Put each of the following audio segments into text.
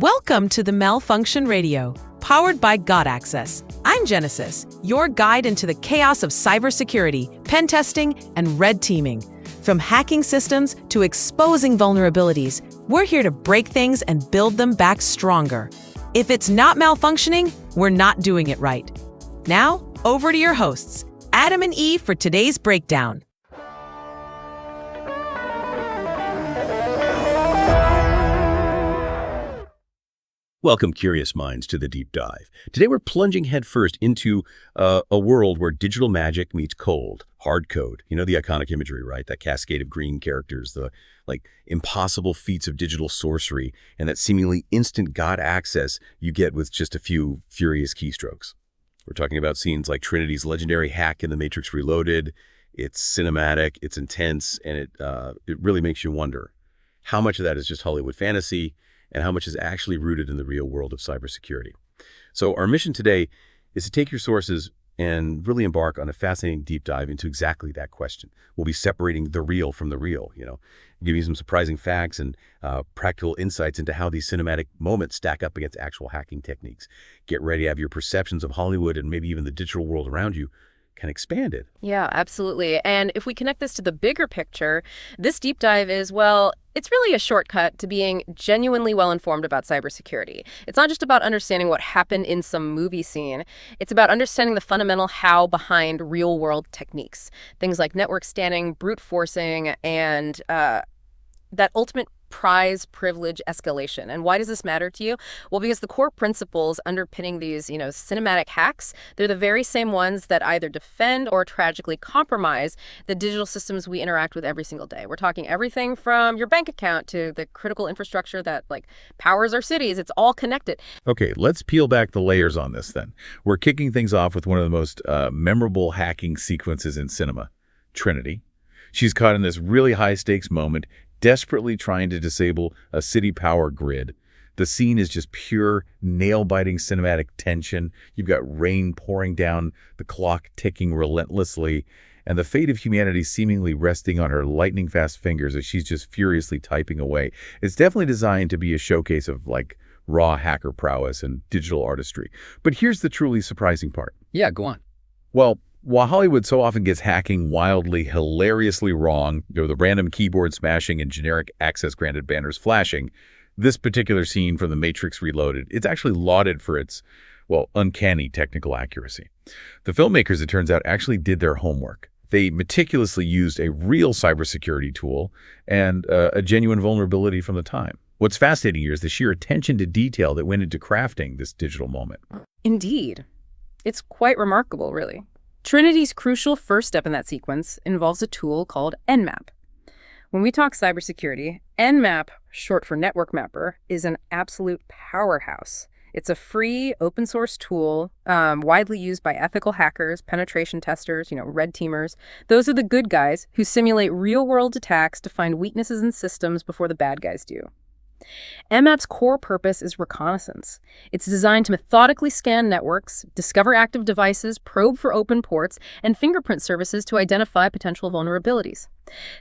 Welcome to the Malfunction Radio, powered by God Access. I'm Genesis, your guide into the chaos of cybersecurity, pen testing, and red teaming. From hacking systems to exposing vulnerabilities, we're here to break things and build them back stronger. If it's not malfunctioning, we're not doing it right. Now, over to your hosts, Adam and Eve, for today's breakdown. Welcome, curious minds, to the deep dive. Today we're plunging headfirst into a world where digital magic meets cold, hard code. You know the iconic imagery, right? That cascade of green characters, the impossible feats of digital sorcery, and that seemingly instant God access you get with just a few furious keystrokes. We're talking about scenes like Trinity's legendary hack in The Matrix Reloaded. It's cinematic, it's intense, and it really makes you wonder how much of that is just Hollywood fantasy and how much is actually rooted in the real world of cybersecurity. So our mission today is to take your sources and really embark on a fascinating deep dive into exactly that question. We'll be separating the real from the real, giving you some surprising facts and practical insights into how these cinematic moments stack up against actual hacking techniques. Get ready to have your perceptions of Hollywood and maybe even the digital world around you kind of expanded. Yeah, absolutely. And if we connect this to the bigger picture, this deep dive is, well, it's really a shortcut to being genuinely well-informed about cybersecurity. It's not just about understanding what happened in some movie scene. It's about understanding the fundamental how behind real-world techniques. Things like network scanning, brute forcing, and that ultimate prize privilege escalation. And why does this matter to you? Well, because the core principles underpinning these, cinematic hacks, they're the very same ones that either defend or tragically compromise the digital systems we interact with every single day. We're talking everything from your bank account to the critical infrastructure that powers our cities. It's all connected. Okay, let's peel back the layers on this then. We're kicking things off with one of the most memorable hacking sequences in cinema, Trinity. She's caught in this really high-stakes moment, desperately trying to disable a city power grid. The scene is just pure, nail-biting cinematic tension. You've got rain pouring down, the clock ticking relentlessly, and the fate of humanity seemingly resting on her lightning-fast fingers as she's just furiously typing away. It's definitely designed to be a showcase of, raw hacker prowess and digital artistry. But here's the truly surprising part. Yeah, go on. Well, while Hollywood so often gets hacking wildly, hilariously wrong, the random keyboard smashing and generic access-granted banners flashing, this particular scene from The Matrix Reloaded, it's actually lauded for its, uncanny technical accuracy. The filmmakers, it turns out, actually did their homework. They meticulously used a real cybersecurity tool and a genuine vulnerability from the time. What's fascinating here is the sheer attention to detail that went into crafting this digital moment. Indeed. It's quite remarkable, really. Trinity's crucial first step in that sequence involves a tool called Nmap. When we talk cybersecurity, Nmap, short for network mapper, is an absolute powerhouse. It's a free open source tool widely used by ethical hackers, penetration testers, red teamers. Those are the good guys who simulate real world attacks to find weaknesses in systems before the bad guys do. Nmap's core purpose is reconnaissance. It's designed to methodically scan networks, discover active devices, probe for open ports, and fingerprint services to identify potential vulnerabilities.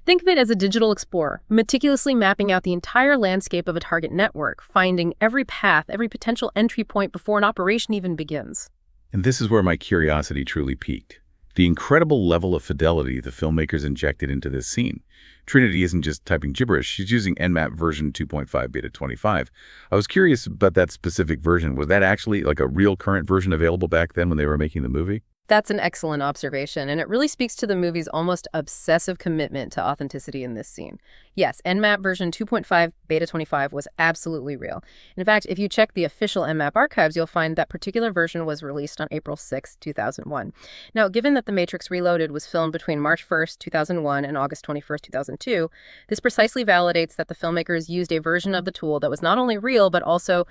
Think of it as a digital explorer, meticulously mapping out the entire landscape of a target network, finding every path, every potential entry point before an operation even begins. And this is where my curiosity truly piqued. The incredible level of fidelity the filmmakers injected into this scene. Trinity isn't just typing gibberish, she's using Nmap version 2.5 beta 25. I was curious about that specific version. Was that actually a real current version available back then when they were making the movie? That's an excellent observation, and it really speaks to the movie's almost obsessive commitment to authenticity in this scene. Yes, Nmap version 2.5 beta 25 was absolutely real. In fact, if you check the official Nmap archives, you'll find that particular version was released on April 6, 2001. Now, given that The Matrix Reloaded was filmed between March 1st, 2001 and August 21st, 2002, this precisely validates that the filmmakers used a version of the tool that was not only real, but also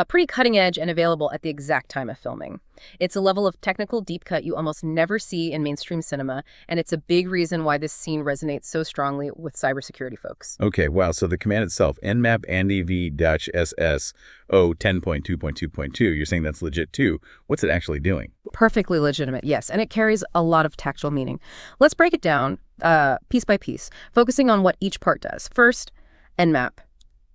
pretty cutting edge and available at the exact time of filming. It's a level of technical deep cut you almost never see in mainstream cinema, and it's a big reason why this scene resonates so strongly with cybersecurity folks. Okay, wow. So the command itself, nmap andv-ss 10.2.2.2, you're saying that's legit too. What's it actually doing? Perfectly legitimate, yes, and it carries a lot of tactile meaning. Let's break it down piece by piece, focusing on what each part does. First, Nmap.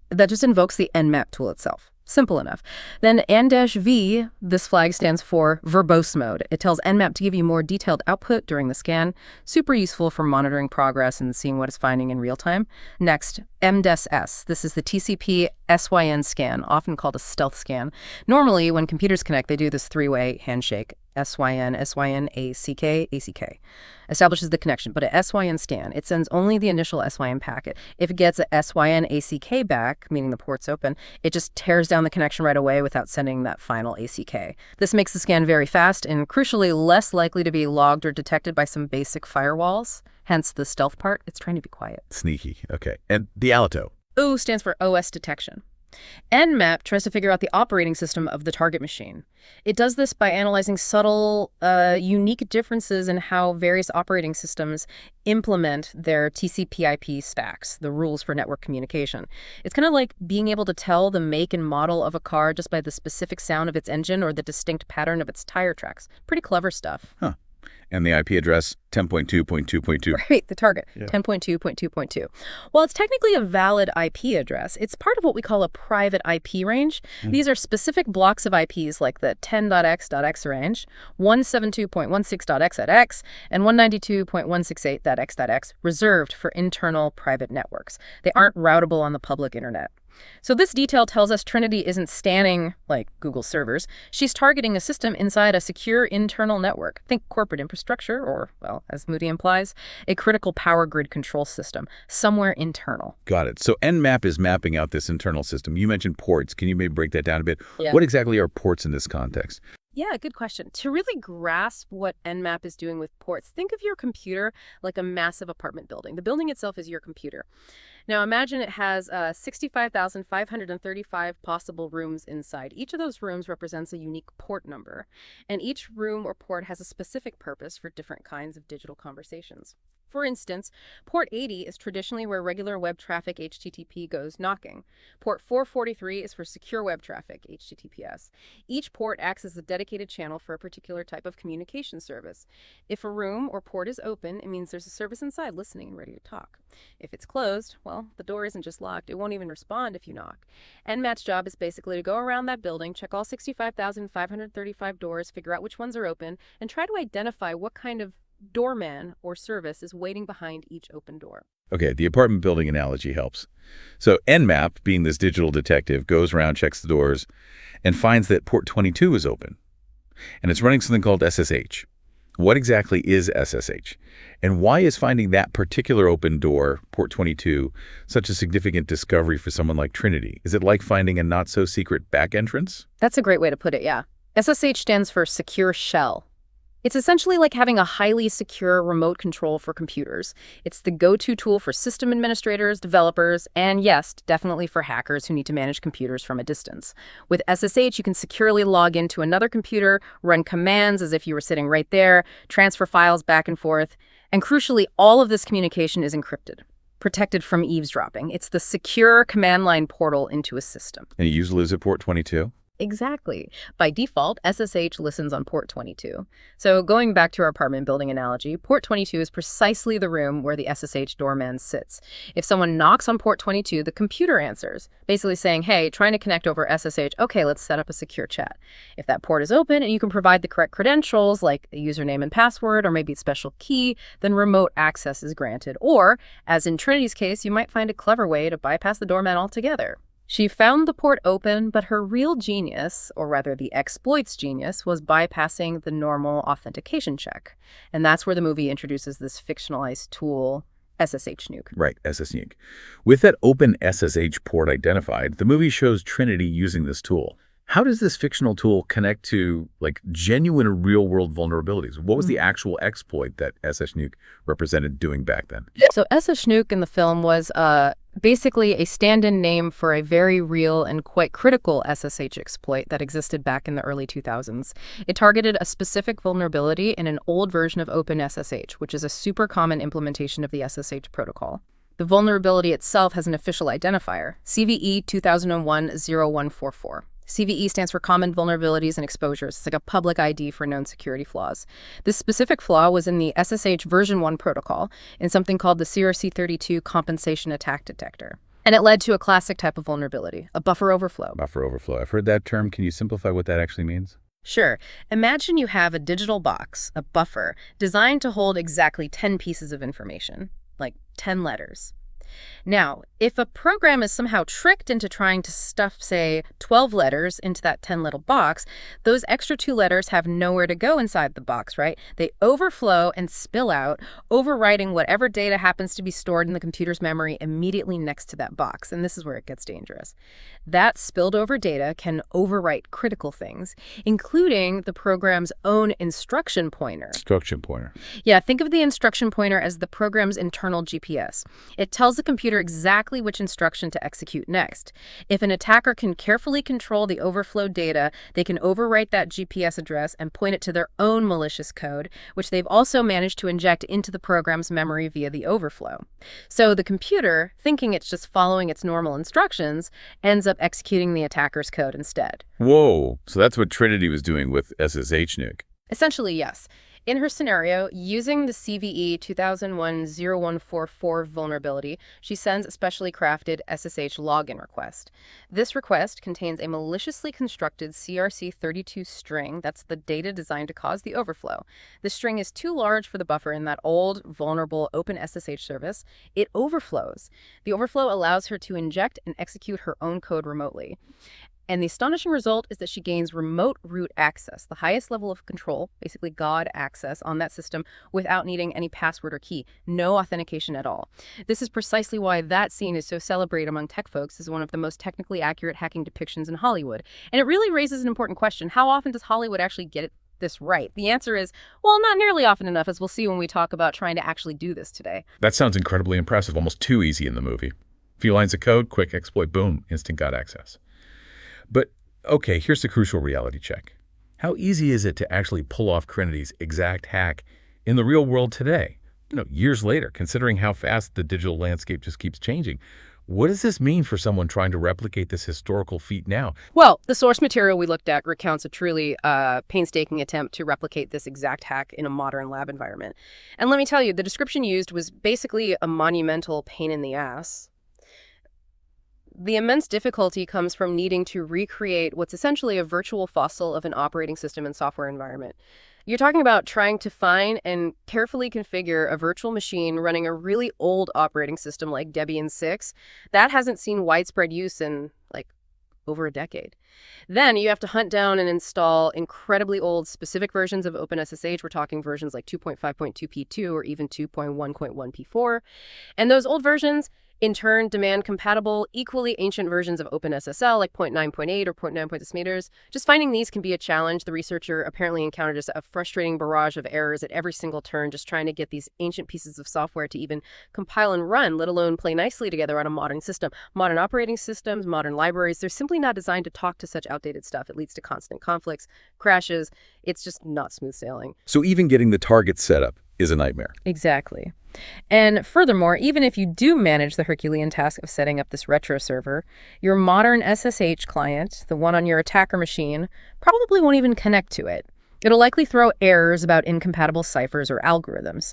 That just invokes the Nmap tool itself. Simple enough. Then N-V, this flag stands for verbose mode. It tells Nmap to give you more detailed output during the scan. Super useful for monitoring progress and seeing what it's finding in real time. Next, M-S. This is the TCP SYN scan, often called a stealth scan. Normally, when computers connect, they do this three-way handshake. SYN, ACK, ACK. Establishes the connection, but a SYN scan, it sends only the initial SYN packet. If it gets a SYN ACK back, meaning the port's open, it just tears down the connection right away without sending that final ACK. This makes the scan very fast and, crucially, less likely to be logged or detected by some basic firewalls. Hence the stealth part. It's trying to be quiet. Sneaky. Okay. And the Alto? O stands for OS detection. Nmap tries to figure out the operating system of the target machine. It does this by analyzing subtle, unique differences in how various operating systems implement their TCP/IP stacks, the rules for network communication. It's kind of like being able to tell the make and model of a car just by the specific sound of its engine or the distinct pattern of its tire tracks. Pretty clever stuff. Huh. And the IP address, 10.2.2.2. Right, the target, Yeah. 10.2.2.2. While it's technically a valid IP address, it's part of what we call a private IP range. These are specific blocks of IPs like the 10.x.x range, 172.16.x@x, and 192.168.x.x reserved for internal private networks. They aren't routable on the public internet. So this detail tells us Trinity isn't scanning, like Google servers. She's targeting a system inside a secure internal network. Think corporate infrastructure or, well, as Moody implies, a critical power grid control system, somewhere internal. Got it. So Nmap is mapping out this internal system. You mentioned ports. Can you maybe break that down a bit? Yeah. What exactly are ports in this context? Yeah, good question. To really grasp what Nmap is doing with ports, think of your computer like a massive apartment building. The building itself is your computer. Now imagine it has 65,535 possible rooms inside. Each of those rooms represents a unique port number, and each room or port has a specific purpose for different kinds of digital conversations. For instance, port 80 is traditionally where regular web traffic HTTP goes knocking. Port 443 is for secure web traffic HTTPS. Each port acts as a dedicated channel for a particular type of communication service. If a room or port is open, it means there's a service inside listening and ready to talk. If it's closed, well, the door isn't just locked, it won't even respond if you knock. Nmap's job is basically to go around that building, check all 65,535 doors, figure out which ones are open, and try to identify what kind of doorman or service is waiting behind each open door. Okay, the apartment building analogy helps. So Nmap, being this digital detective, goes around, checks the doors, and finds that port 22 is open. And it's running something called SSH. What exactly is SSH? And why is finding that particular open door, port 22, such a significant discovery for someone like Trinity? Is it like finding a not-so-secret back entrance? That's a great way to put it, yeah. SSH stands for Secure Shell. It's essentially like having a highly secure remote control for computers. It's the go-to tool for system administrators, developers, and yes, definitely for hackers who need to manage computers from a distance. With SSH, you can securely log into another computer, run commands as if you were sitting right there, transfer files back and forth, and crucially, all of this communication is encrypted, protected from eavesdropping. It's the secure command line portal into a system. And you usually lose at port 22? Exactly. By default, SSH listens on port 22. So going back to our apartment building analogy, port 22 is precisely the room where the SSH doorman sits. If someone knocks on port 22, the computer answers, basically saying, hey, trying to connect over SSH, okay, let's set up a secure chat. If that port is open and you can provide the correct credentials, like a username and password, or maybe a special key, then remote access is granted. Or, as in Trinity's case, you might find a clever way to bypass the doorman altogether. She found the port open, but her real genius, or rather the exploit's genius, was bypassing the normal authentication check. And that's where the movie introduces this fictionalized tool, SSH Nuke. Right, SSH Nuke. With that open SSH port identified, the movie shows Trinity using this tool. How does this fictional tool connect to, like, genuine real-world vulnerabilities? What was the actual exploit that SSH Nuke represented doing back then? So SSH Nuke in the film was basically a stand-in name for a very real and quite critical SSH exploit that existed back in the early 2000s. It targeted a specific vulnerability in an old version of OpenSSH, which is a super common implementation of the SSH protocol. The vulnerability itself has an official identifier, CVE 2001-0144. CVE stands for Common Vulnerabilities and Exposures. It's like a public ID for known security flaws. This specific flaw was in the SSH version 1 protocol in something called the CRC32 compensation attack detector. And it led to a classic type of vulnerability, a buffer overflow. Buffer overflow. I've heard that term. Can you simplify what that actually means? Sure. Imagine you have a digital box, a buffer, designed to hold exactly 10 pieces of information, like 10 letters. Now, if a program is somehow tricked into trying to stuff, say, 12 letters into that 10 little box, those extra 2 letters have nowhere to go inside the box, right? They overflow and spill out, overwriting whatever data happens to be stored in the computer's memory immediately next to that box. And this is where it gets dangerous. That spilled over data can overwrite critical things, including the program's own instruction pointer. Instruction pointer. Yeah, think of the instruction pointer as the program's internal GPS. It tells the computer exactly which instruction to execute next. If an attacker can carefully control the overflowed data, they can overwrite that GPS address and point it to their own malicious code, which they've also managed to inject into the program's memory via the overflow. So the computer, thinking it's just following its normal instructions, ends up executing the attacker's code instead. Whoa. So that's what Trinity was doing with SSH nuke. Essentially, yes. In her scenario, using the CVE 2001-0144 vulnerability, she sends a specially crafted SSH login request. This request contains a maliciously constructed CRC32 string that's the data designed to cause the overflow. The string is too large for the buffer in that old, vulnerable OpenSSH service. It overflows. The overflow allows her to inject and execute her own code remotely. And the astonishing result is that she gains remote root access, the highest level of control, basically God access on that system without needing any password or key, no authentication at all. This is precisely why that scene is so celebrated among tech folks as one of the most technically accurate hacking depictions in Hollywood. And it really raises an important question. How often does Hollywood actually get this right? The answer is, well, not nearly often enough, as we'll see when we talk about trying to actually do this today. That sounds incredibly impressive, almost too easy in the movie. A few lines of code, quick exploit, boom, instant God access. But, okay, here's the crucial reality check. How easy is it to actually pull off Trinity's exact hack in the real world today? Years later, considering how fast the digital landscape just keeps changing. What does this mean for someone trying to replicate this historical feat now? Well, the source material we looked at recounts a truly painstaking attempt to replicate this exact hack in a modern lab environment. And let me tell you, the description used was basically a monumental pain in the ass. The immense difficulty comes from needing to recreate what's essentially a virtual fossil of an operating system and software environment. You're talking about trying to find and carefully configure a virtual machine running a really old operating system like Debian 6 that hasn't seen widespread use in, over a decade. Then you have to hunt down and install incredibly old specific versions of OpenSSH. We're talking versions like 2.5.2p2 or even 2.1.1p4. And those old versions in turn demand compatible, equally ancient versions of OpenSSL like 0.9.8 or 0.9.6 Just finding these can be a challenge. The researcher apparently encountered just a frustrating barrage of errors at every single turn, just trying to get these ancient pieces of software to even compile and run, let alone play nicely together on a modern system. Modern operating systems, modern libraries, they're simply not designed to talk to such outdated stuff. It leads to constant conflicts, crashes. It's just not smooth sailing. So even getting the target set up is a nightmare. Exactly. And furthermore, even if you do manage the Herculean task of setting up this retro server, your modern SSH client, the one on your attacker machine, probably won't even connect to it. It'll likely throw errors about incompatible ciphers or algorithms.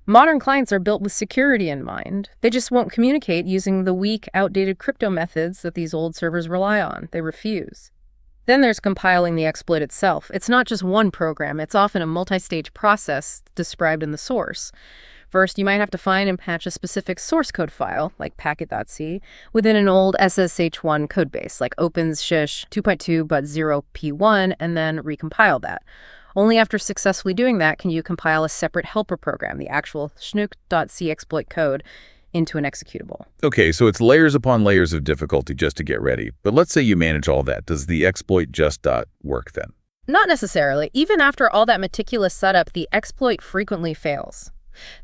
Modern clients are built with security in mind. They just won't communicate using the weak, outdated crypto methods that these old servers rely on. They refuse. Then there's compiling the exploit itself. It's not just one program. It's often a multi-stage process described in the source. First, you might have to find and patch a specific source code file, like packet.c, within an old SSH1 codebase, like OpenSSH 2.2.0p1, and then recompile that. Only after successfully doing that can you compile a separate helper program, the actual schnook.c exploit code, into an executable. Okay, so it's layers upon layers of difficulty just to get ready. But let's say you manage all that. Does the exploit just work then? Not necessarily. Even after all that meticulous setup, the exploit frequently fails.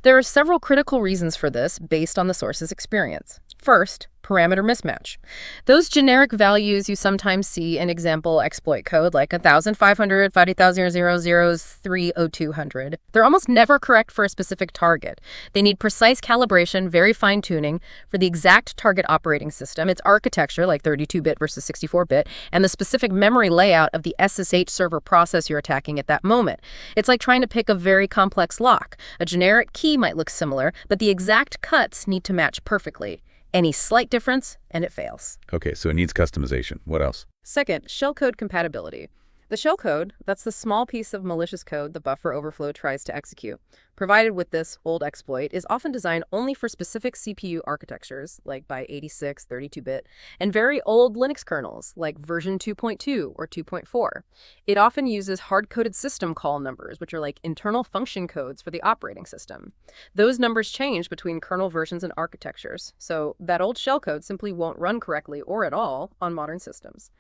There are several critical reasons for this based on the source's experience. First, parameter mismatch. Those generic values you sometimes see in example exploit code like 1,500, 50,000, they're almost never correct for a specific target. They need precise calibration, very fine tuning for the exact target operating system, its architecture like 32-bit versus 64-bit, and the specific memory layout of the SSH server process you're attacking at that moment. It's like trying to pick a very complex lock. A generic key might look similar, but the exact cuts need to match perfectly. Any slight difference, and it fails. Okay, so it needs customization. What else? Second, shellcode compatibility. The shellcode, that's the small piece of malicious code the buffer overflow tries to execute, provided with this old exploit, is often designed only for specific CPU architectures, like by 86, 32-bit, and very old Linux kernels, like version 2.2 or 2.4. It often uses hard-coded system call numbers, which are like internal function codes for the operating system. Those numbers change between kernel versions and architectures, so that old shellcode simply won't run correctly or at all on modern systems.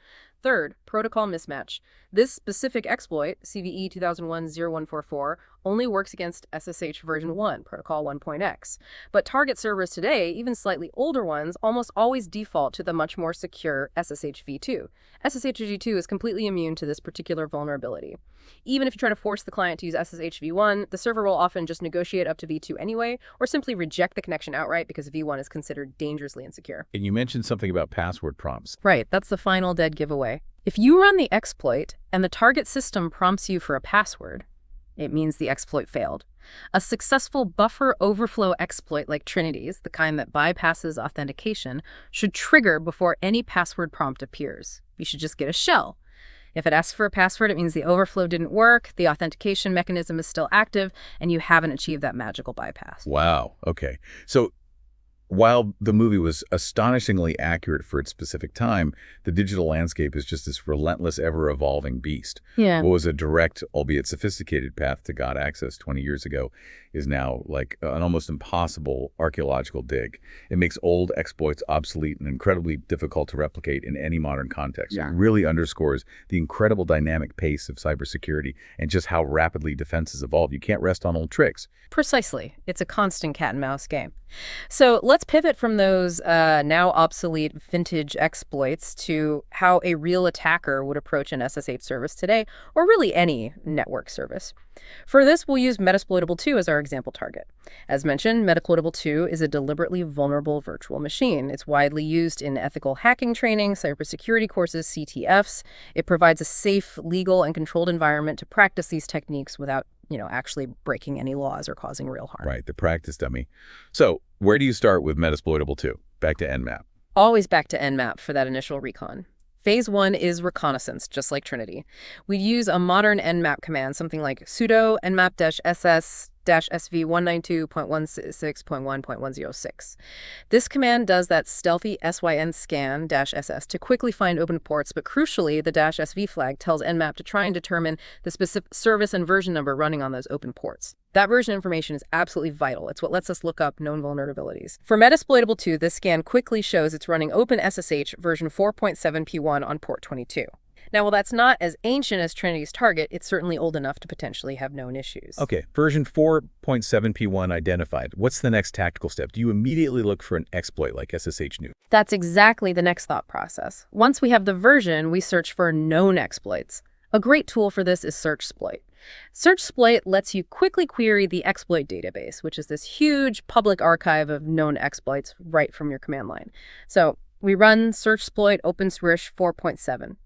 Third, protocol mismatch. This specific exploit, CVE 2001-0144, only works against SSH version 1, protocol 1.x. But target servers today, even slightly older ones, almost always default to the much more secure SSH v2. SSH v2 is completely immune to this particular vulnerability. Even if you try to force the client to use SSH v1, the server will often just negotiate up to v2 anyway, or simply reject the connection outright because v1 is considered dangerously insecure. And you mentioned something about password prompts. Right, that's the final dead giveaway. If you run the exploit and the target system prompts you for a password, it means the exploit failed. A successful buffer overflow exploit like Trinity's, the kind that bypasses authentication, should trigger before any password prompt appears. You should just get a shell. If it asks for a password, it means the overflow didn't work, the authentication mechanism is still active, and you haven't achieved that magical bypass. Wow. Okay. So while the movie was astonishingly accurate for its specific time, the digital landscape is just this relentless, ever-evolving beast. Yeah. What was a direct, albeit sophisticated path to God access 20 years ago is now like an almost impossible archaeological dig. It makes old exploits obsolete and incredibly difficult to replicate in any modern context. Yeah. It really underscores the incredible dynamic pace of cybersecurity and just how rapidly defenses evolve. You can't rest on old tricks. Precisely. It's a constant cat and mouse game. So let's pivot from those now obsolete vintage exploits to how a real attacker would approach an SSH service today, or really any network service. For this, we'll use Metasploitable 2 as our example target. As mentioned, Metasploitable 2 is a deliberately vulnerable virtual machine. It's widely used in ethical hacking training, cybersecurity courses, CTFs. It provides a safe, legal, and controlled environment to practice these techniques without actually breaking any laws or causing real harm. Right, the practice dummy. So where do you start with Metasploitable 2? Back to Nmap. Always back to Nmap for that initial recon. Phase 1 is reconnaissance, just like Trinity. We'd use a modern Nmap command, something like sudo nmap-ss-sv192.166.1.106. This command does that stealthy syn scan-ss to quickly find open ports, but crucially, the -sv flag tells Nmap to try and determine the specific service and version number running on those open ports. That version information is absolutely vital. It's what lets us look up known vulnerabilities. For Metasploitable 2, this scan quickly shows it's running OpenSSH version 4.7p1 on port 22. Now, while that's not as ancient as Trinity's target, it's certainly old enough to potentially have known issues. Okay, version 4.7p1 identified. What's the next tactical step? Do you immediately look for an exploit like SSH nuke? That's exactly the next thought process. Once we have the version, we search for known exploits. A great tool for this is SearchSploit. SearchSploit lets you quickly query the exploit database, which is this huge public archive of known exploits right from your command line. So we run SearchSploit OpenSwish 4.7.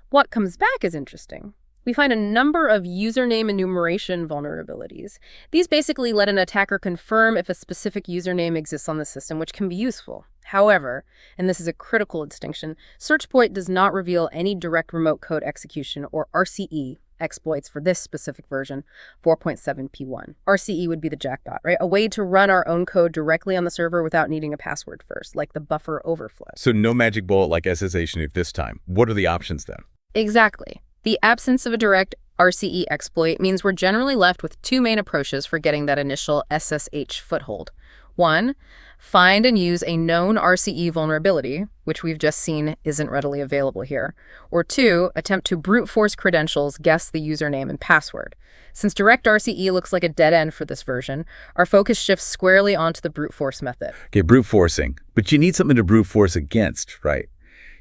What comes back is interesting. We find a number of username enumeration vulnerabilities. These basically let an attacker confirm if a specific username exists on the system, which can be useful. However, and this is a critical distinction, SearchSploit does not reveal any direct remote code execution or RCE exploits for this specific version, 4.7p1. RCE would be the jackpot, right? A way to run our own code directly on the server without needing a password first, like the buffer overflow. So no magic bullet like SSH nuke this time. What are the options then? Exactly. The absence of a direct RCE exploit means we're generally left with two main approaches for getting that initial SSH foothold. One, find and use a known RCE vulnerability, which we've just seen isn't readily available here. Or two, attempt to brute force credentials, guess the username and password. Since direct RCE looks like a dead end for this version, our focus shifts squarely onto the brute force method. Okay, brute forcing. But you need something to brute force against, right?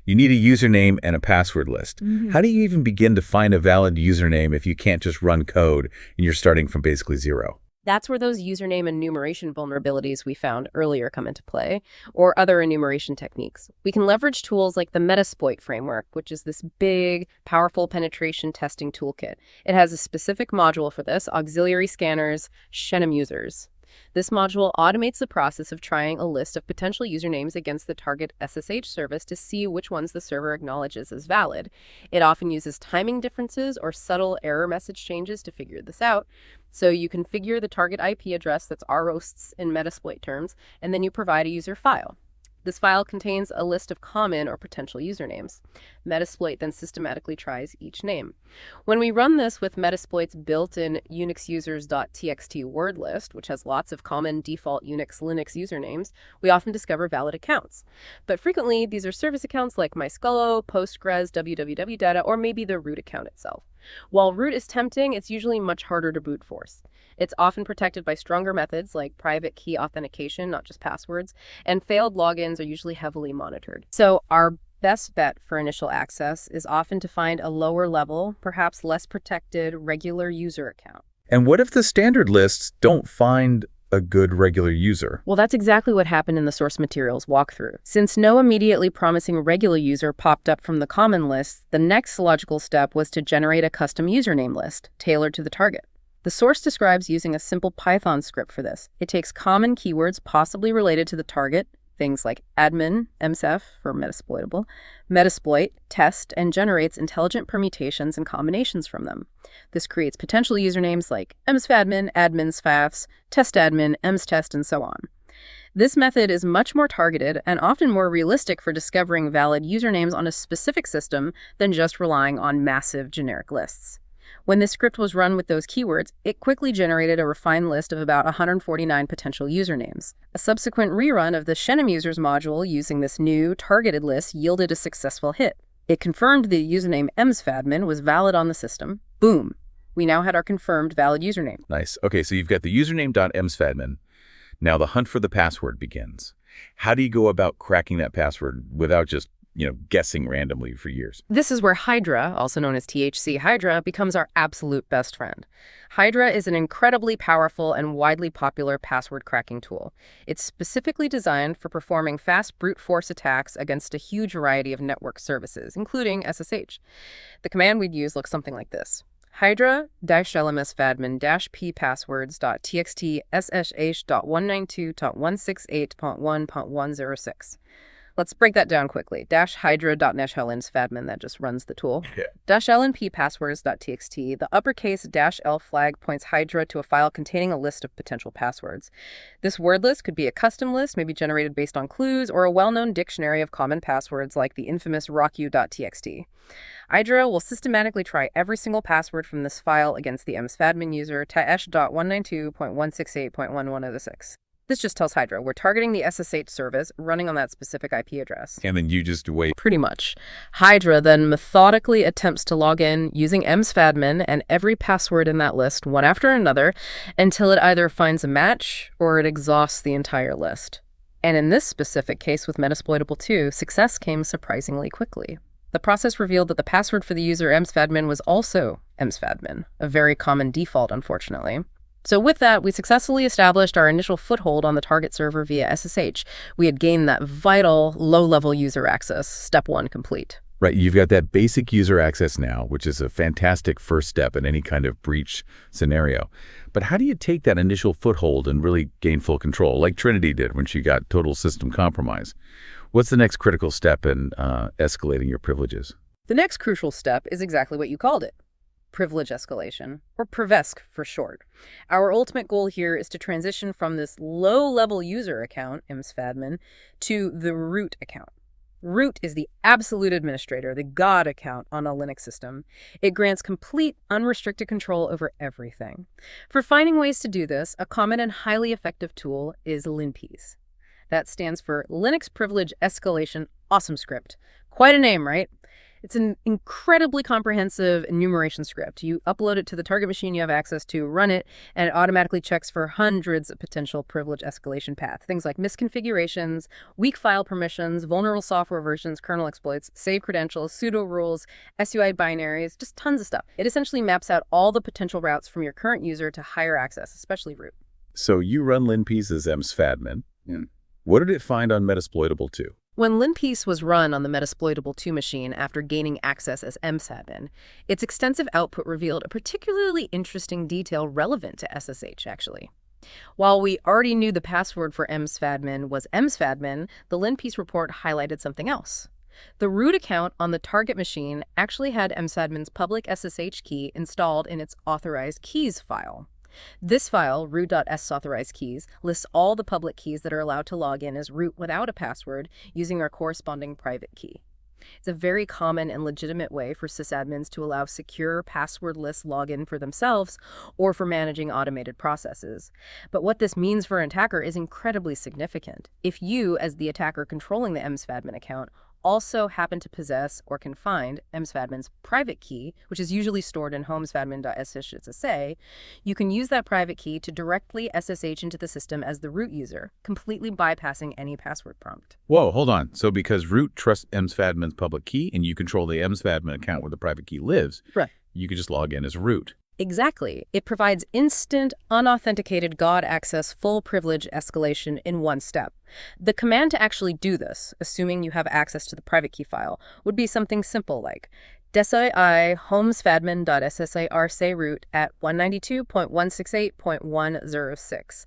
You need a username and a password list. How do you even begin to find a valid username if you can't just run code and you're starting from basically zero? That's where those username enumeration vulnerabilities we found earlier come into play, or other enumeration techniques. We can leverage tools like the Metasploit framework, which is this big, powerful penetration testing toolkit. It has a specific module for this, auxiliary scanners, Shenum users. This module automates the process of trying a list of potential usernames against the target SSH service to see which ones the server acknowledges as valid. It often uses timing differences or subtle error message changes to figure this out. So you configure the target IP address that's ROSTs in Metasploit terms, and then you provide a user file. This file contains a list of common or potential usernames. Metasploit then systematically tries each name. When we run this with Metasploit's built-in unixusers.txt word list, which has lots of common default Unix Linux usernames, we often discover valid accounts. But frequently, these are service accounts like MySQL, Postgres, www data, or maybe the root account itself. While root is tempting, it's usually much harder to brute force. It's often protected by stronger methods like private key authentication, not just passwords, and failed logins are usually heavily monitored. So our best bet for initial access is often to find a lower level, perhaps less protected, regular user account. And what if the standard lists don't find a good regular user? Well, that's exactly what happened in the source materials walkthrough. Since no immediately promising regular user popped up from the common list, the next logical step was to generate a custom username list tailored to the target. The source describes using a simple Python script for this. It takes common keywords possibly related to the target, things like admin, msef for Metasploitable, Metasploit, test, and generates intelligent permutations and combinations from them. This creates potential usernames like msfadmin, adminsfafs, testadmin, mstest, and so on. This method is much more targeted and often more realistic for discovering valid usernames on a specific system than just relying on massive generic lists. When this script was run with those keywords, it quickly generated a refined list of about 149 potential usernames. A subsequent rerun of the Shenum users module using this new targeted list yielded a successful hit. It confirmed the username msfadmin was valid on the system. Boom! We now had our confirmed valid username. Nice. Okay, so you've got the username.msfadmin. Now the hunt for the password begins. How do you go about cracking that password without just guessing randomly for years? This is where Hydra, also known as THC Hydra, becomes our absolute best friend. Hydra is an incredibly powerful and widely popular password cracking tool. It's specifically designed for performing fast brute force attacks against a huge variety of network services, including SSH. The command we'd use looks something like this. Hydra-lmsfadmin-p passwords.txt ssh.192.168.1.106. Let's break that down quickly. -hydra.lmsfadmin, that just runs the tool. Yeah. -lnp passwords.txt, the uppercase -l flag points Hydra to a file containing a list of potential passwords. This word list could be a custom list, maybe generated based on clues, or a well-known dictionary of common passwords like the infamous rockyou.txt. Hydra will systematically try every single password from this file against the msfadmin user /192.168.1106. This just tells Hydra we're targeting the SSH service running on that specific IP address. And then you just wait. Pretty much. Hydra then methodically attempts to log in using msfadmin and every password in that list one after another until it either finds a match or it exhausts the entire list. And in this specific case with Metasploitable 2, success came surprisingly quickly. The process revealed that the password for the user msfadmin was also msfadmin, a very common default, unfortunately. So with that, we successfully established our initial foothold on the target server via SSH. We had gained that vital low-level user access, step 1 complete. Right, you've got that basic user access now, which is a fantastic first step in any kind of breach scenario. But how do you take that initial foothold and really gain full control, like Trinity did when she got total system compromise? What's the next critical step in escalating your privileges? The next crucial step is exactly what you called it. Privilege escalation, or PrivEsc for short. Our ultimate goal here is to transition from this low-level user account, msfadmin, to the root account. Root is the absolute administrator, the God account on a Linux system. It grants complete, unrestricted control over everything. For finding ways to do this, a common and highly effective tool is linpiece. That stands for Linux Privilege Escalation Awesome Script. Quite a name, right? It's an incredibly comprehensive enumeration script. You upload it to the target machine you have access to, run it, and it automatically checks for hundreds of potential privilege escalation paths. Things like misconfigurations, weak file permissions, vulnerable software versions, kernel exploits, save credentials, pseudo rules, SUI binaries, just tons of stuff. It essentially maps out all the potential routes from your current user to higher access, especially root. So you run linpiece as msfadmin. Yeah. What did it find on Metasploitable 2? When linpiece was run on the Metasploitable 2 machine after gaining access as msadmin, its extensive output revealed a particularly interesting detail relevant to SSH, actually. While we already knew the password for msvadmin was msvadmin, the Linpiece report highlighted something else. The root account on the target machine actually had msvadmin's public SSH key installed in its authorized keys file. This file, root.sauthorizedkeys, lists all the public keys that are allowed to log in as root without a password using our corresponding private key. It's a very common and legitimate way for sysadmins to allow secure, passwordless login for themselves or for managing automated processes. But what this means for an attacker is incredibly significant. If you, as the attacker controlling the msvadmin account, also happen to possess or can find msvadmin's private key, which is usually stored in homesvadmin.sssa, you can use that private key to directly SSH into the system as the root user, completely bypassing any password prompt. Whoa, hold on. So because root trusts msvadmin's public key and you control the msvadmin account where the private key lives, right, you can just log in as root. Exactly. It provides instant, unauthenticated God access full privilege escalation in one step. The command to actually do this, assuming you have access to the private key file, would be something simple like desi homesvadmin.ssarc root at 192.168.106.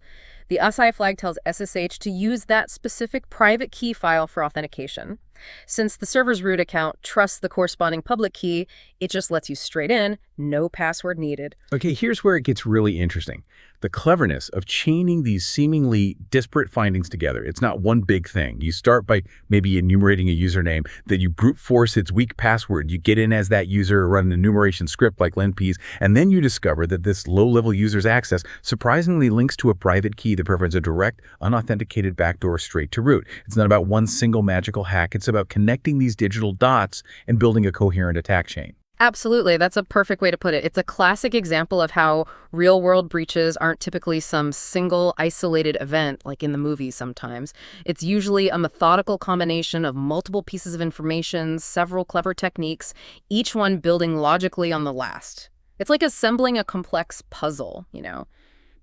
The ASI flag tells SSH to use that specific private key file for authentication. Since the server's root account trusts the corresponding public key, it just lets you straight in, no password needed. Okay, here's where it gets really interesting. The cleverness of chaining these seemingly disparate findings together. It's not one big thing. You start by maybe enumerating a username, then you brute force its weak password. You get in as that user, run an enumeration script like Linpiece, and then you discover that this low-level user's access surprisingly links to a private key that provides a direct, unauthenticated backdoor straight to root. It's not about one single magical hack. It's about connecting these digital dots and building a coherent attack chain. Absolutely. That's a perfect way to put it. It's a classic example of how real-world breaches aren't typically some single, isolated event like in the movies sometimes. It's usually a methodical combination of multiple pieces of information, several clever techniques, each one building logically on the last. It's like assembling a complex puzzle,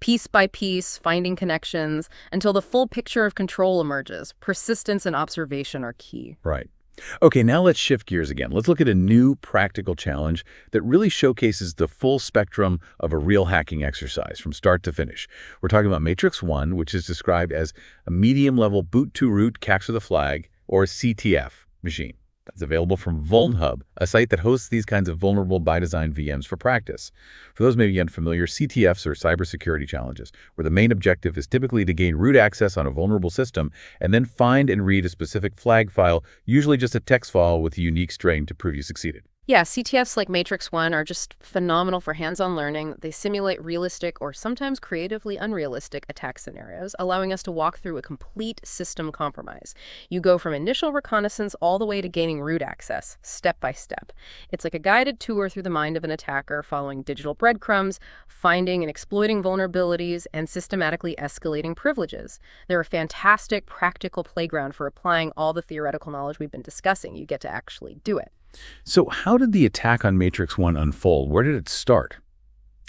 piece by piece, finding connections, until the full picture of control emerges. Persistence and observation are key. Right. Okay, now let's shift gears again. Let's look at a new practical challenge that really showcases the full spectrum of a real hacking exercise from start to finish. We're talking about Matrix 1, which is described as a medium-level boot-to-root capture the flag, or CTF, machine. That's available from Vulnhub, a site that hosts these kinds of vulnerable by design VMs for practice. For those maybe unfamiliar, CTFs are cybersecurity challenges, where the main objective is typically to gain root access on a vulnerable system and then find and read a specific flag file, usually just a text file with a unique string to prove you succeeded. Yeah, CTFs like Matrix 1 are just phenomenal for hands-on learning. They simulate realistic or sometimes creatively unrealistic attack scenarios, allowing us to walk through a complete system compromise. You go from initial reconnaissance all the way to gaining root access, step by step. It's like a guided tour through the mind of an attacker, following digital breadcrumbs, finding and exploiting vulnerabilities, and systematically escalating privileges. They're a fantastic, practical playground for applying all the theoretical knowledge we've been discussing. You get to actually do it. So how did the attack on Matrix 1 unfold? Where did it start?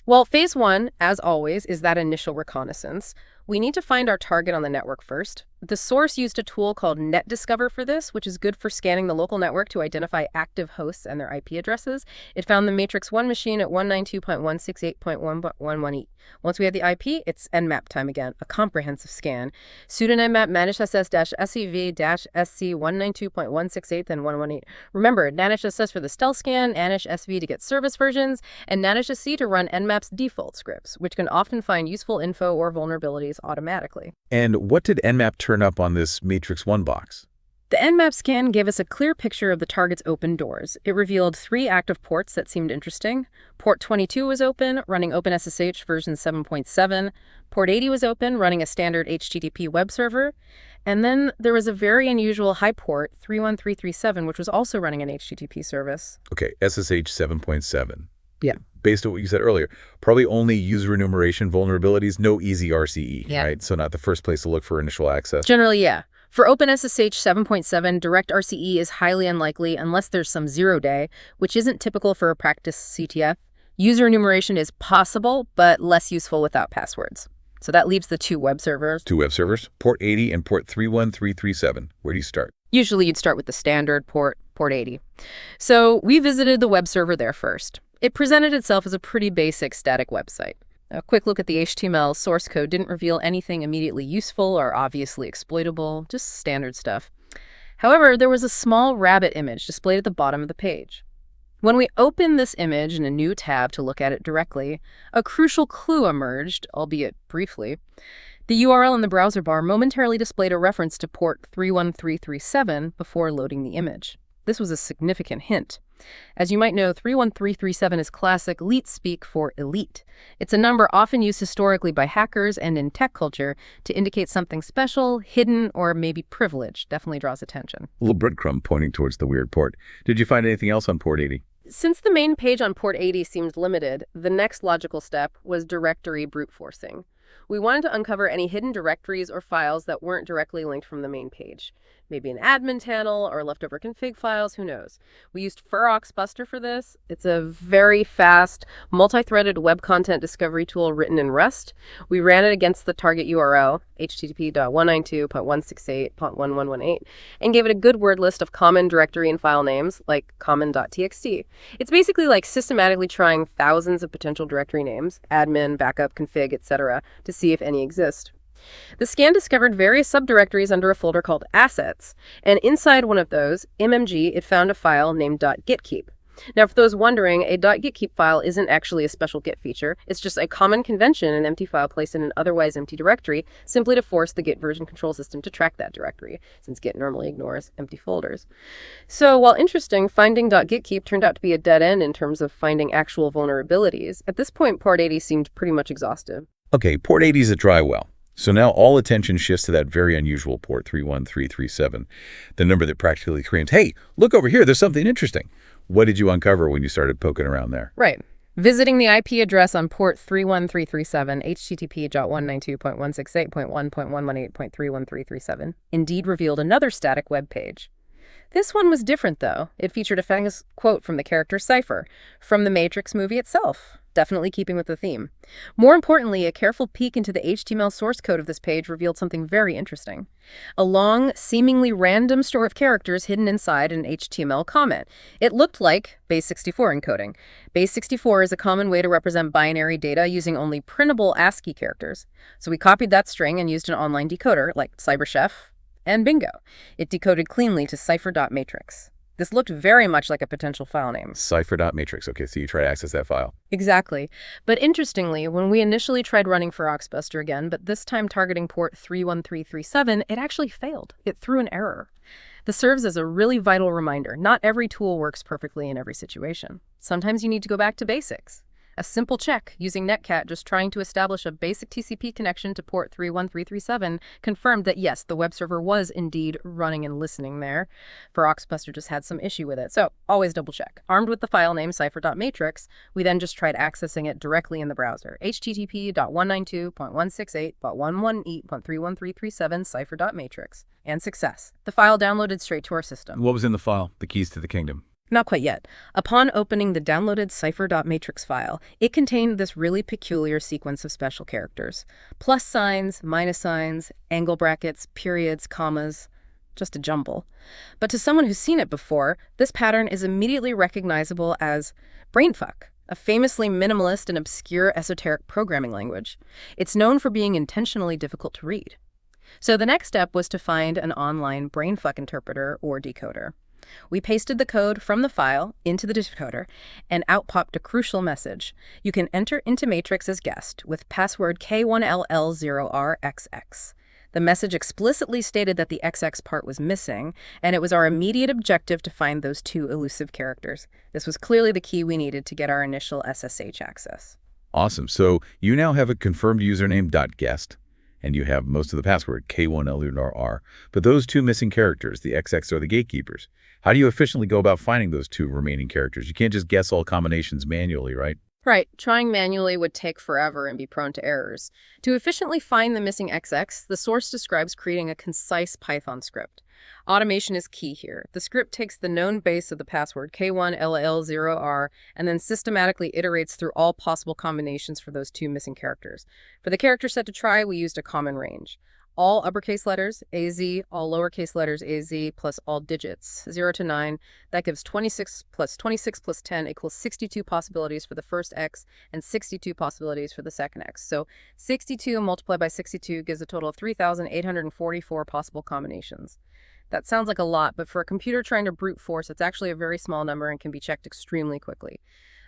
Well, phase 1, as always, is that initial reconnaissance. We need to find our target on the network first. The source used a tool called NetDiscover for this, which is good for scanning the local network to identify active hosts and their IP addresses. It found the Matrix 1 machine at 192.168.1.118. Once we had the IP, it's Nmap time again, a comprehensive scan. sudo nmap managed-ss-sev-sc192.168 then 118. Remember, managed-ss for the stealth scan, anish-sv to get service versions, and managed-sc to run Nmap's default scripts, which can often find useful info or vulnerabilities automatically. And what did Nmap turn up on this Matrix 1 box? The Nmap scan gave us a clear picture of the target's open doors. It revealed 3 active ports that seemed interesting. Port 22 was open, running OpenSSH version 7.7. Port 80 was open, running a standard HTTP web server. And then there was a very unusual high port, 31337, which was also running an HTTP service. Okay, SSH 7.7. Yeah. Based on what you said earlier, probably only user enumeration vulnerabilities, no easy RCE, right? So not the first place to look for initial access. Generally, yeah. For OpenSSH 7.7, direct RCE is highly unlikely unless there's some zero-day, which isn't typical for a practice CTF. User enumeration is possible, but less useful without passwords. So that leaves the 2 web servers. 2 web servers, port 80 and port 31337. Where do you start? Usually you'd start with the standard port 80. So we visited the web server there first. It presented itself as a pretty basic static website. A quick look at the HTML source code didn't reveal anything immediately useful or obviously exploitable, just standard stuff. However, there was a small rabbit image displayed at the bottom of the page. When we opened this image in a new tab to look at it directly, a crucial clue emerged, albeit briefly. The URL in the browser bar momentarily displayed a reference to port 31337 before loading the image. This was a significant hint. As you might know, 31337 is classic elite speak for elite. It's a number often used historically by hackers and in tech culture to indicate something special, hidden, or maybe privileged. Definitely draws attention. A little breadcrumb pointing towards the weird port. Did you find anything else on port 80? Since the main page on port 80 seemed limited, the next logical step was directory brute forcing. We wanted to uncover any hidden directories or files that weren't directly linked from the main page. Maybe an admin panel or leftover config files, who knows. We used Buster for this. It's a very fast, multi-threaded web content discovery tool written in Rust. We ran it against the target URL, http://192.168.1118, and gave it a good word list of common directory and file names, like common.txt. It's basically like systematically trying thousands of potential directory names, admin, backup, config, etc., to see if any exist. The scan discovered various subdirectories under a folder called assets, and inside one of those, MMG, it found a file named .gitkeep. Now, for those wondering, a .gitkeep file isn't actually a special Git feature. It's just a common convention, an empty file placed in an otherwise empty directory, simply to force the Git version control system to track that directory, since Git normally ignores empty folders. So, while interesting, finding .gitkeep turned out to be a dead end in terms of finding actual vulnerabilities. At this point, port 80 seemed pretty much exhaustive. Okay, port 80 is a dry well. So now all attention shifts to that very unusual port 31337, the number that practically screams, hey, look over here, there's something interesting. What did you uncover when you started poking around there? Right. Visiting the IP address on port 31337, http://192.168.1.118.31337, indeed revealed another static web page. This one was different, though. It featured a famous quote from the character Cypher, from the Matrix movie itself, definitely keeping with the theme. More importantly, a careful peek into the HTML source code of this page revealed something very interesting. A long, seemingly random store of characters hidden inside an HTML comment. It looked like base64 encoding. Base64 is a common way to represent binary data using only printable ASCII characters. So we copied that string and used an online decoder, like CyberChef, and bingo, it decoded cleanly to cipher.matrix. This looked very much like a potential file name. Cipher.matrix. Okay, so you try to access that file. Exactly. But interestingly, when we initially tried running Buster again, but this time targeting port 31337, it actually failed. It threw an error. This serves as a really vital reminder. Not every tool works perfectly in every situation. Sometimes you need to go back to basics. A simple check using Netcat just trying to establish a basic TCP connection to port 31337 confirmed that yes, the web server was indeed running and listening there. Buster just had some issue with it, so always double check. Armed with the file name cipher.matrix, we then just tried accessing it directly in the browser. http://192.168.118.31337 cipher.matrix. And success. The file downloaded straight to our system. What was in the file? The keys to the kingdom. Not quite yet. Upon opening the downloaded cipher.matrix file, it contained this really peculiar sequence of special characters. Plus signs, minus signs, angle brackets, periods, commas. Just a jumble. But to someone who's seen it before, this pattern is immediately recognizable as brainfuck, a famously minimalist and obscure esoteric programming language. It's known for being intentionally difficult to read. So the next step was to find an online brainfuck interpreter or decoder. We pasted the code from the file into the decoder, and out popped a crucial message. You can enter into Matrix as guest with password K1LL0RXX. The message explicitly stated that the XX part was missing, and it was our immediate objective to find those two elusive characters. This was clearly the key we needed to get our initial SSH access. Awesome. So you now have a confirmed username .guest, and you have most of the password K1LR. But those two missing characters, the XX, are the gatekeepers. How do you efficiently go about finding those two remaining characters? You can't just guess all combinations manually, right? Right. Trying manually would take forever and be prone to errors. To efficiently find the missing XX, the source describes creating a concise Python script. Automation is key here. The script takes the known base of the password K1LL0R and then systematically iterates through all possible combinations for those two missing characters. For the character set to try, we used a common range. All uppercase letters, AZ, all lowercase letters, AZ, plus all digits, 0 to 9. That gives 26 plus 10 equals 62 possibilities for the first X and 62 possibilities for the second X. So 62 multiplied by 62 gives a total of 3,844 possible combinations. That sounds like a lot, but for a computer trying to brute force, it's actually a very small number and can be checked extremely quickly.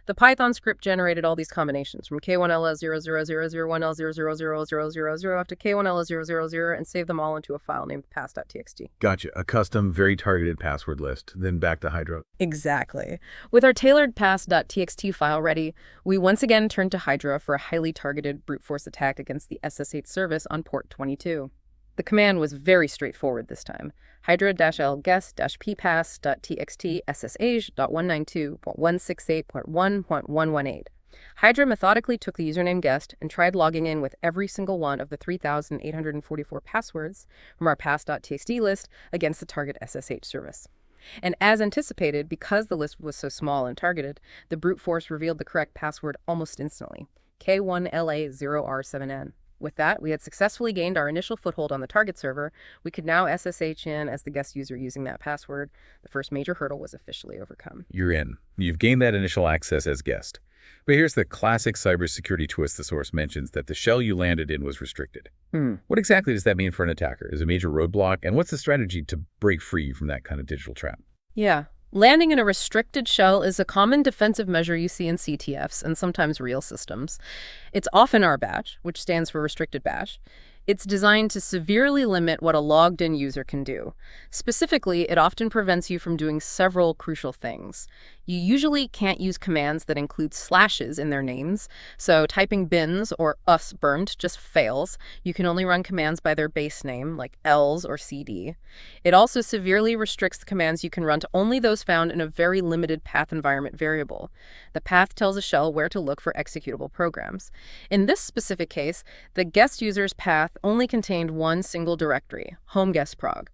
The Python script generated all these combinations from K1LS00001L0000000 up to K1LS000 and saved them all into a file named pass.txt. Gotcha. A custom, very targeted password list. Then back to Hydra. Exactly. With our tailored pass.txt file ready, we once again turned to Hydra for a highly targeted brute force attack against the SSH service on port 22. The command was very straightforward this time. Hydra-l guest-ppass.txt ssh.192.168.1.118. Hydra methodically took the username guest and tried logging in with every single one of the 3,844 passwords from our pass.txt list against the target SSH service. And as anticipated, because the list was so small and targeted, the brute force revealed the correct password almost instantly, K1LA0R7N. With that, we had successfully gained our initial foothold on the target server. We could now SSH in as the guest user using that password. The first major hurdle was officially overcome. You're in. You've gained that initial access as guest. But here's the classic cybersecurity twist the source mentions, that the shell you landed in was restricted. What exactly does that mean for an attacker? Is it a major roadblock? And what's the strategy to break free from that kind of digital trap? Yeah. Landing in a restricted shell is a common defensive measure you see in CTFs and sometimes real systems. It's often RBASH, which stands for Restricted Bash. It's designed to severely limit what a logged-in user can do. Specifically, it often prevents you from doing several crucial things. You usually can't use commands that include slashes in their names, so typing bins or us burnt just fails. You can only run commands by their base name, like ls or cd. It also severely restricts the commands you can run to only those found in a very limited path environment variable. The path tells a shell where to look for executable programs. In this specific case, the guest user's path only contained one single directory, home guest prog.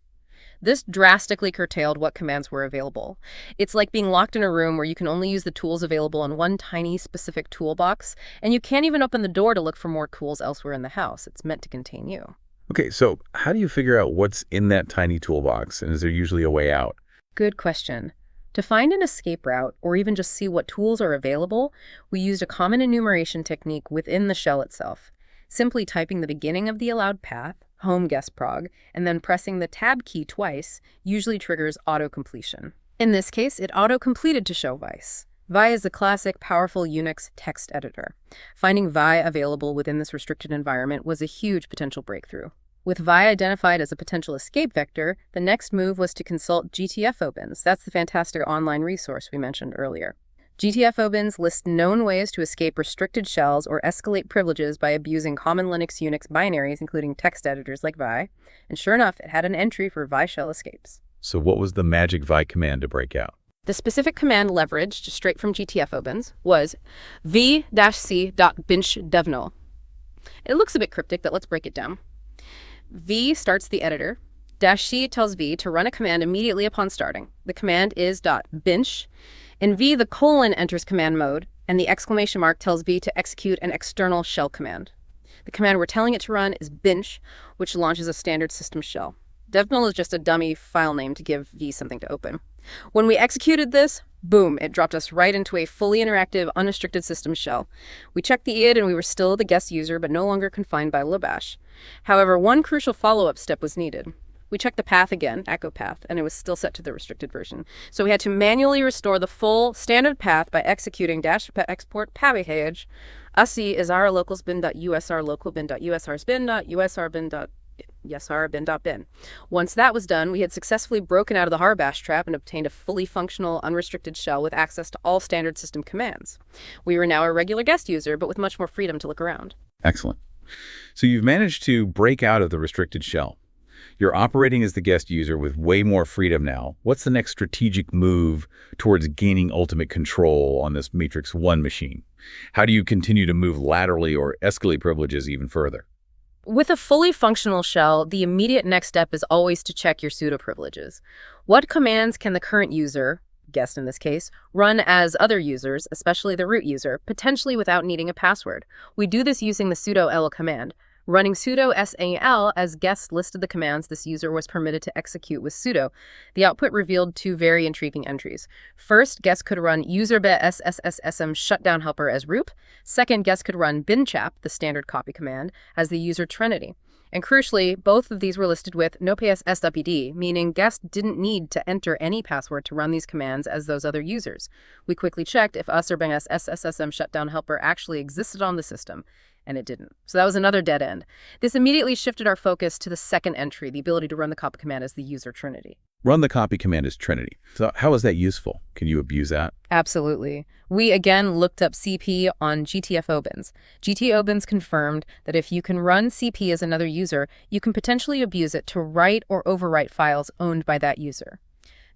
This drastically curtailed what commands were available. It's like being locked in a room where you can only use the tools available on one tiny specific toolbox, and you can't even open the door to look for more tools elsewhere in the house. It's meant to contain you. Okay, so how do you figure out what's in that tiny toolbox, and is there usually a way out? Good question. To find an escape route, or even just see what tools are available, we used a common enumeration technique within the shell itself. Simply typing the beginning of the allowed path, home guest prog, and then pressing the tab key twice usually triggers auto-completion. In this case, it auto-completed to show Vice. Vi is a classic, powerful Unix text editor. Finding Vi available within this restricted environment was a huge potential breakthrough. With Vi identified as a potential escape vector, the next move was to consult GTFObins. That's the fantastic online resource we mentioned earlier. GTFObins lists known ways to escape restricted shells or escalate privileges by abusing common Linux Unix binaries, including text editors like Vi. And sure enough, it had an entry for Vi shell escapes. So what was the magic Vi command to break out? The specific command leveraged straight from GTFObins was v-c.binch-devnull. It looks a bit cryptic, but let's break it down. V starts the editor. -c tells V to run a command immediately upon starting. The command is .binch. In V, the colon enters command mode, and the exclamation mark tells V to execute an external shell command. The command we're telling it to run is binch, which launches a standard system shell. Devnull is just a dummy file name to give V something to open. When we executed this, boom, it dropped us right into a fully interactive, unrestricted system shell. We checked the id and we were still the guest user, but no longer confined by Labash. However, one crucial follow-up step was needed. We checked the path again, echo path, and it was still set to the restricted version. So we had to manually restore the full standard path by executing -export pavihage. USI is rlocalsbin.usr.localbin.usrbin.usrbin.bin. Once that was done, we had successfully broken out of the harbash trap and obtained a fully functional, unrestricted shell with access to all standard system commands. We were now a regular guest user, but with much more freedom to look around. Excellent. So you've managed to break out of the restricted shell. You're operating as the guest user with way more freedom now. What's the next strategic move towards gaining ultimate control on this Matrix 1 machine? How do you continue to move laterally or escalate privileges even further? With a fully functional shell, the immediate next step is always to check your pseudo privileges. What commands can the current user, guest in this case, run as other users, especially the root user, potentially without needing a password? We do this using the sudo l command. Running sudo sal as guest listed the commands this user was permitted to execute with sudo. The output revealed two very intriguing entries. First, guest could run userbit sssm shutdown helper as root. Second, guest could run binchap, the standard copy command, as the user Trinity. And crucially, both of these were listed with nops swd, meaning guest didn't need to enter any password to run these commands as those other users. We quickly checked if userbit sssm shutdown helper actually existed on the system, and it didn't. So that was another dead end. This immediately shifted our focus to the second entry, the ability to run the copy command as the user Trinity. Run the copy command as Trinity. So how is that useful? Can you abuse that? Absolutely. We again looked up CP on GTFObins. GTFObins confirmed that if you can run CP as another user, you can potentially abuse it to write or overwrite files owned by that user.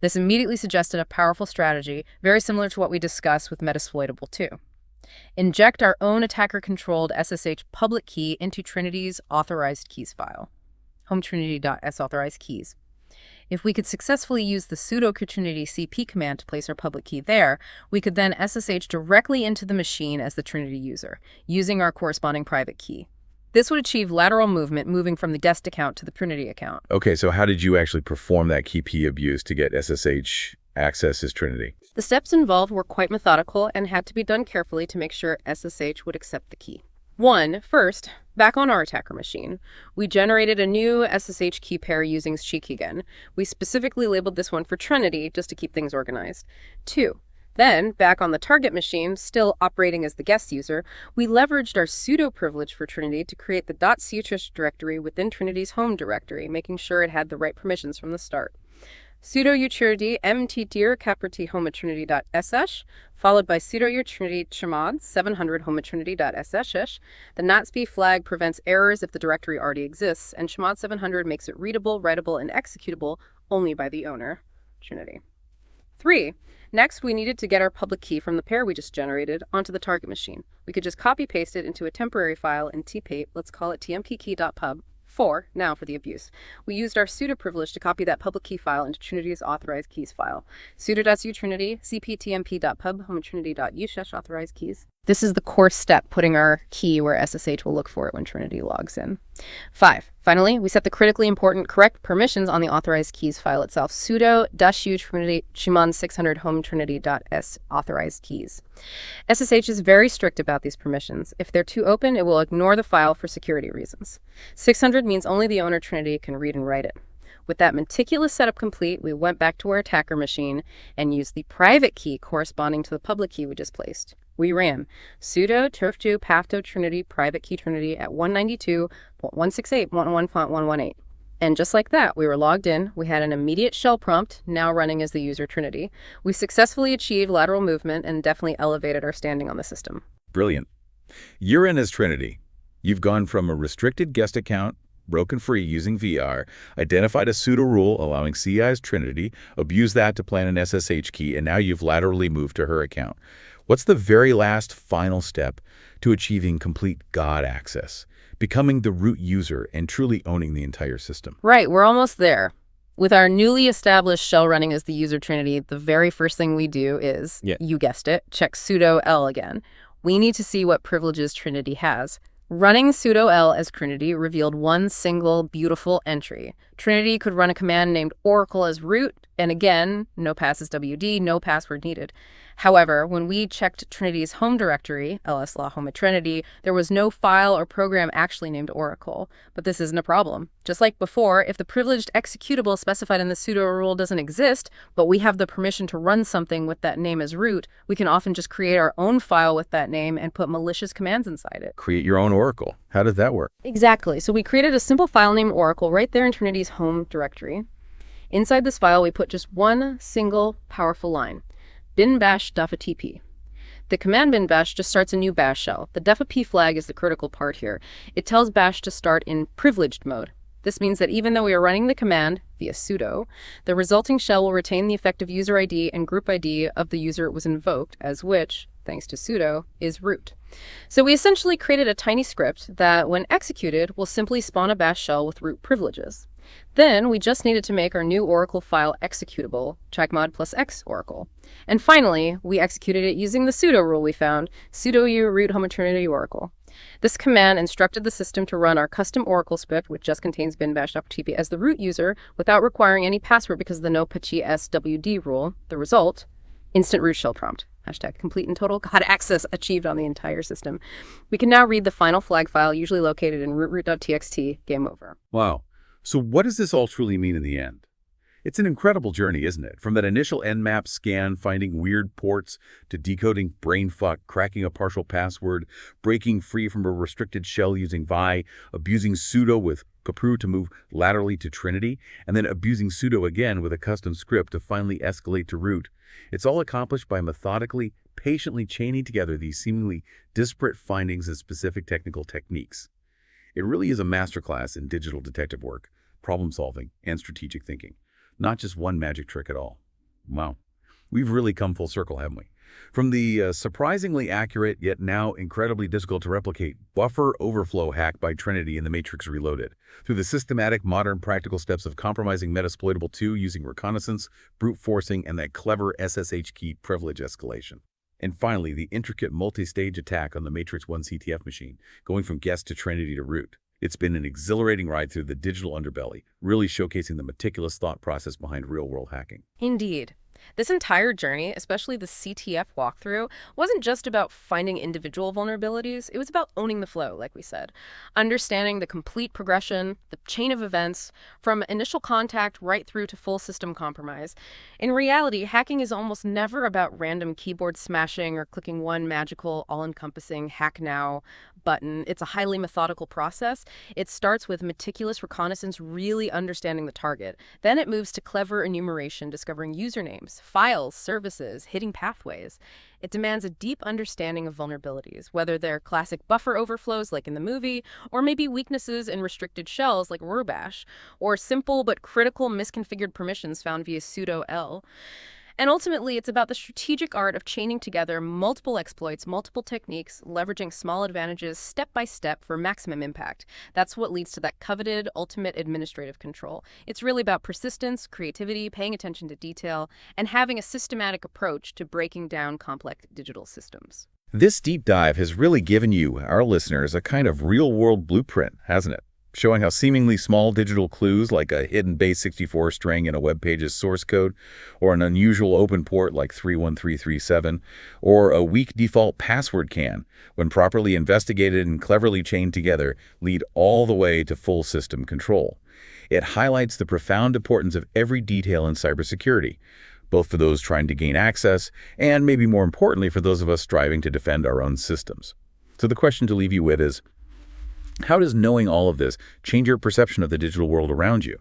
This immediately suggested a powerful strategy, very similar to what we discussed with Metasploitable too. Inject our own attacker-controlled SSH public key into Trinity's authorized keys file, hometrinity.sauthorized keys. If we could successfully use the sudo trinity cp command to place our public key there, we could then SSH directly into the machine as the Trinity user, using our corresponding private key. This would achieve lateral movement, moving from the guest account to the Trinity account. Okay, so how did you actually perform that key abuse to get SSH access as Trinity? The steps involved were quite methodical and had to be done carefully to make sure SSH would accept the key. First, back on our attacker machine, we generated a new SSH key pair using Shikigen. We specifically labeled this one for Trinity just to keep things organized. 2. Then, back on the target machine, still operating as the guest user, we leveraged our sudo privilege for Trinity to create the .sutrish directory within Trinity's home directory, making sure it had the right permissions from the start. Sudo utility mtdir capriti hometrinity.sh, followed by sudo utility chmod 700 hometrinity.ssh. The NATSB flag prevents errors if the directory already exists, and chmod 700 makes it readable, writable, and executable only by the owner, Trinity. 3. Next, we needed to get our public key from the pair we just generated onto the target machine. We could just copy-paste it into a temporary file in tpape, let's call it tmkey.pub. 4. Now for the abuse. We used our sudo privilege to copy that public key file into Trinity's authorized keys file. sudo.utrinity cptmp.pub hometrinity.ush authorized keys. This is the core step, putting our key where SSH will look for it when Trinity logs in. 5. Finally, we set the critically important correct permissions on the authorized keys file itself. Sudo -u chmod 600 hometrinity.s authorized keys. SSH is very strict about these permissions. If they're too open, it will ignore the file for security reasons. 600 means only the owner Trinity can read and write it. With that meticulous setup complete, we went back to our attacker machine and used the private key corresponding to the public key we just placed. We ran sudo turf2 pafto trinity private key trinity at 192.168.118. And just like that, we were logged in. We had an immediate shell prompt, now running as the user Trinity. We successfully achieved lateral movement and definitely elevated our standing on the system. Brilliant. You're in as Trinity. You've gone from a restricted guest account, broken free using VR, identified a pseudo rule allowing CI as Trinity, abused that to plant an SSH key, and now you've laterally moved to her account. What's the very last final step to achieving complete God access, becoming the root user and truly owning the entire system? Right, we're almost there. With our newly established shell running as the user Trinity, the very first thing we do is, you guessed it, check sudo L again. We need to see what privileges Trinity has. Running sudo L as Trinity revealed one single beautiful entry. Trinity could run a command named Oracle as root, and again, no passes WD, no password needed. However, when we checked Trinity's home directory, lslaw home at Trinity, there was no file or program actually named Oracle. But this isn't a problem. Just like before, if the privileged executable specified in the sudo rule doesn't exist, but we have the permission to run something with that name as root, we can often just create our own file with that name and put malicious commands inside it. Create your own Oracle. How did that work? Exactly. So we created a simple file named Oracle right there in Trinity's home directory. Inside this file, we put just one single powerful line. bin bash defatp. The command bin bash just starts a new bash shell. The defap flag is the critical part here. It tells bash to start in privileged mode. This means that even though we are running the command via sudo, the resulting shell will retain the effective user ID and group ID of the user it was invoked, as which, thanks to sudo, is root. So we essentially created a tiny script that, when executed, will simply spawn a bash shell with root privileges. Then we just needed to make our new Oracle file executable, chmod +x Oracle. And finally, we executed it using the sudo rule we found, sudo u root hometrinity Oracle. This command instructed the system to run our custom Oracle script, which just contains bin bash.tp as the root user without requiring any password because of the no pachi swd rule. The result, instant root shell prompt. Hashtag complete and total God access achieved on the entire system. We can now read the final flag file, usually located in root.txt. Game over. Wow. So what does this all truly mean in the end? It's an incredible journey, isn't it? From that initial Nmap scan, finding weird ports, to decoding brainfuck, cracking a partial password, breaking free from a restricted shell using Vi, abusing sudo with kapru to move laterally to Trinity, and then abusing sudo again with a custom script to finally escalate to root. It's all accomplished by methodically, patiently chaining together these seemingly disparate findings and specific technical techniques. It really is a masterclass in digital detective work, problem solving, and strategic thinking. Not just one magic trick at all. Wow. We've really come full circle, haven't we? From the surprisingly accurate, yet now incredibly difficult to replicate, buffer overflow hack by Trinity in The Matrix Reloaded, through the systematic, modern, practical steps of compromising Metasploitable 2 using reconnaissance, brute forcing, and that clever SSH key privilege escalation. And finally, the intricate multi-stage attack on the Matrix 1 CTF machine, going from guest to Trinity to root. It's been an exhilarating ride through the digital underbelly, really showcasing the meticulous thought process behind real-world hacking. Indeed. This entire journey, especially the CTF walkthrough, wasn't just about finding individual vulnerabilities. It was about owning the flow, like we said. Understanding the complete progression, the chain of events, from initial contact right through to full system compromise. In reality, hacking is almost never about random keyboard smashing or clicking one magical, all-encompassing hack now button. It's a highly methodical process. It starts with meticulous reconnaissance, really understanding the target. Then it moves to clever enumeration, discovering usernames, files, services, hitting pathways. It demands a deep understanding of vulnerabilities, whether they're classic buffer overflows like in the movie, or maybe weaknesses in restricted shells like Rurbash, or simple but critical misconfigured permissions found via sudo L. And ultimately, it's about the strategic art of chaining together multiple exploits, multiple techniques, leveraging small advantages step by step for maximum impact. That's what leads to that coveted ultimate administrative control. It's really about persistence, creativity, paying attention to detail, and having a systematic approach to breaking down complex digital systems. This deep dive has really given you, our listeners, a kind of real-world blueprint, hasn't it? Showing how seemingly small digital clues like a hidden base64 string in a web page's source code, or an unusual open port like 31337, or a weak default password can, when properly investigated and cleverly chained together, lead all the way to full system control. It highlights the profound importance of every detail in cybersecurity, both for those trying to gain access and, maybe more importantly, for those of us striving to defend our own systems. So the question to leave you with is, how does knowing all of this change your perception of the digital world around you?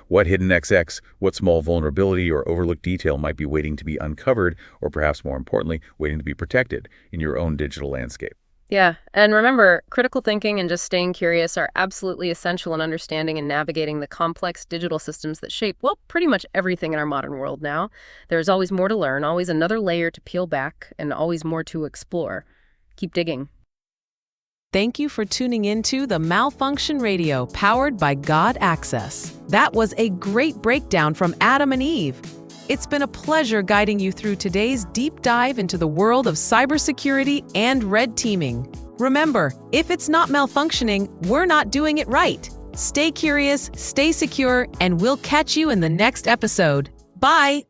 What hidden XX, what small vulnerability or overlooked detail might be waiting to be uncovered, or perhaps more importantly, waiting to be protected in your own digital landscape? Yeah, and remember, critical thinking and just staying curious are absolutely essential in understanding and navigating the complex digital systems that shape, well, pretty much everything in our modern world now. There's always more to learn, always another layer to peel back, and always more to explore. Keep digging. Thank you for tuning into the Malfunction Radio powered by God Access. That was a great breakdown from Adam and Eve. It's been a pleasure guiding you through today's deep dive into the world of cybersecurity and red teaming. Remember, if it's not malfunctioning, we're not doing it right. Stay curious, stay secure, and we'll catch you in the next episode. Bye!